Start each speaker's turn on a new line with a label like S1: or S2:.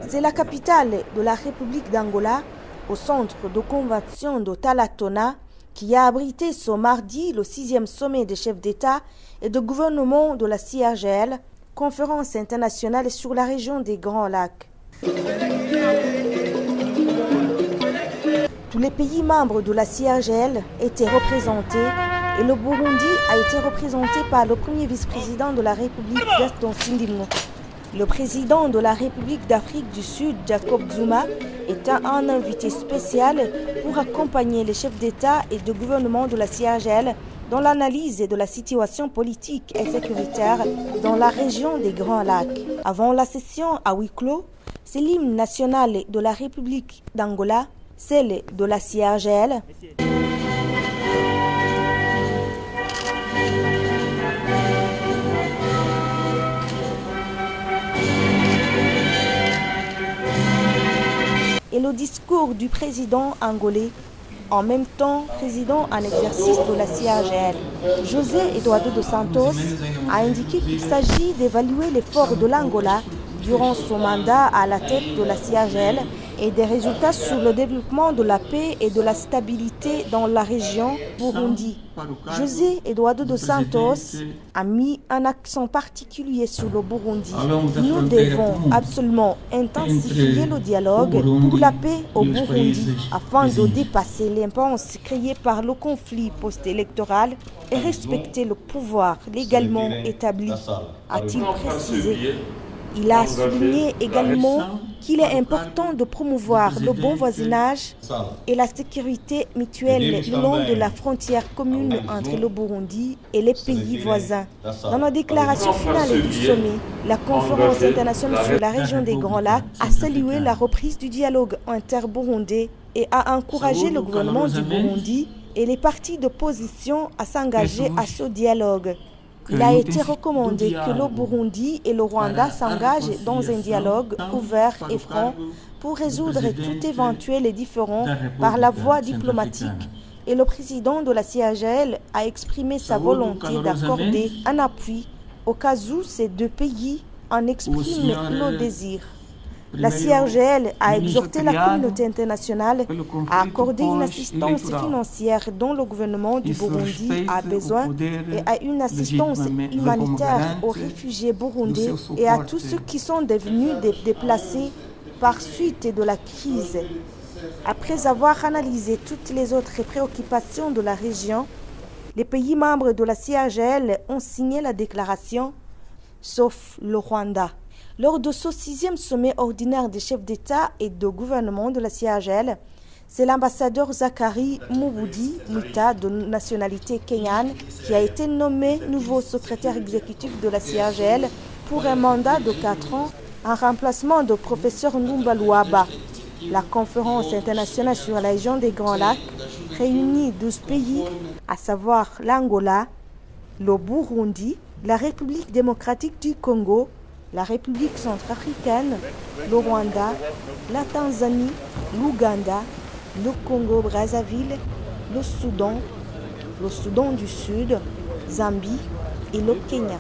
S1: C'est la capitale de la République d'Angola, au centre de convention de Talatona, qui a abrité ce mardi le 6e sommet des chefs d'État et de gouvernement de la CIRGL, conférence internationale sur la région des Grands Lacs. Tous les pays membres de la CIRGL étaient représentés et le Burundi a été représenté par le premier vice-président de la République, Gaston Sindimou. Le président de la République d'Afrique du Sud, Jacob Zuma, est un invité spécial pour accompagner les chefs d'État et de gouvernement de la CIRGL dans l'analyse de la situation politique et sécuritaire dans la région des Grands Lacs. Avant la session à huis clos, c'est l'hymne national de la République d'Angola, celle de la CIRGL. Et le discours du président angolais, en même temps président en exercice de la CIRGL. José Eduardo dos Santos a indiqué qu'il s'agit d'évaluer l'effort de l'Angola durant son mandat à la tête de la CIRGL et des résultats sur le développement de la paix et de la stabilité dans la région Burundi. José Eduardo dos Santos a mis un accent particulier sur le Burundi. Nous devons absolument intensifier le dialogue pour la paix au Burundi afin de dépasser l'impasse créée par le conflit post-électoral et respecter le pouvoir légalement établi, a-t-il précisé. Il a souligné également qu'il est important de promouvoir le bon voisinage et la sécurité mutuelle le long de la frontière commune entre le Burundi et les pays voisins. Dans la déclaration finale du sommet, la conférence internationale sur la région des Grands Lacs a salué la reprise du dialogue inter-burundais et a encouragé le gouvernement du Burundi et les partis d'opposition à s'engager à ce dialogue. Il a été recommandé que le Burundi et le Rwanda s'engagent dans un dialogue ouvert et franc pour résoudre tout éventuel différend par la voie diplomatique. Et le président de la CIRGL a exprimé sa volonté d'accorder un appui au cas où ces deux pays en expriment le désir. La CIRGL a exhorté la communauté internationale à accorder une assistance financière dont le gouvernement du Burundi a besoin et à une assistance humanitaire aux réfugiés burundais et à tous ceux qui sont devenus déplacés par suite de la crise. Après avoir analysé toutes les autres préoccupations de la région, les pays membres de la CIRGL ont signé la déclaration, sauf le Rwanda. Lors de ce 6e sommet ordinaire des chefs d'État et de gouvernement de la CIRGL, c'est l'ambassadeur Zachary Mubudi Mwita de nationalité kenyane qui a été nommé nouveau secrétaire exécutif de la CIRGL pour un mandat de 4 ans en remplacement du professeur Ndumba Luaba. La conférence internationale sur la région des Grands Lacs réunit 12 pays, à savoir l'Angola, le Burundi, la République démocratique du Congo, la République centrafricaine, le Rwanda, la Tanzanie, l'Ouganda, le Congo-Brazzaville, le Soudan du Sud, Zambie et le Kenya.